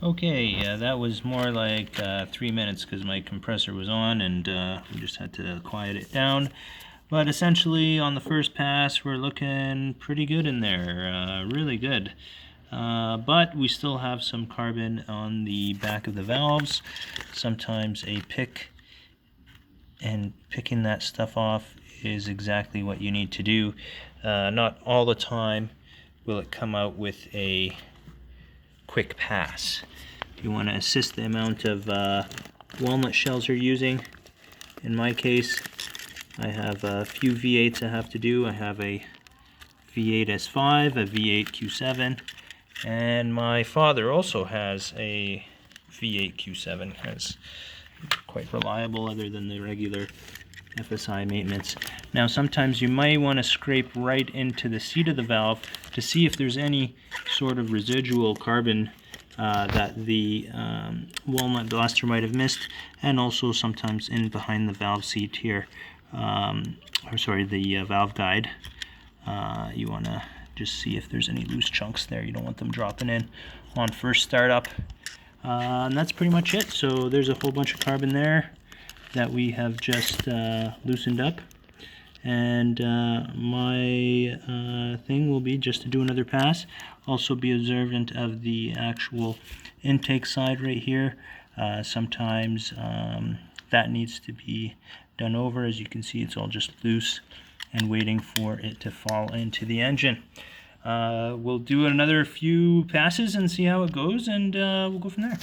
Okay, that was more like 3 minutes because my compressor was on and we just had to quiet it down. But essentially on the first pass we're looking pretty good in there, really good. But we still have some carbon on the back of the valves. Sometimes a pick and picking that stuff off is exactly what you need to do. Not all the time will it come out with a quick pass. You want to assess the amount of walnut shells you're using. In my case, I have a few V8s I have to do. I have a V8 S5, a V8 Q7, and my father also has a V8 Q7. It's quite reliable other than the regular FSI maintenance. Now sometimes you might want to scrape right into the seat of the valve to see if there's any sort of residual carbon that the walnut blaster might have missed, and also sometimes in behind the valve seat here, the valve guide. You want to just see if there's any loose chunks there. You don't want them dropping in on first startup. And that's pretty much it. So there's a whole bunch of carbon there that we have just loosened up, and my thing will be just to do another pass. Also be observant of the actual intake side right here. Sometimes that needs to be done over. As you can see, it's all just loose and waiting for it to fall into the engine. We'll do another few passes and see how it goes, and we'll go from there.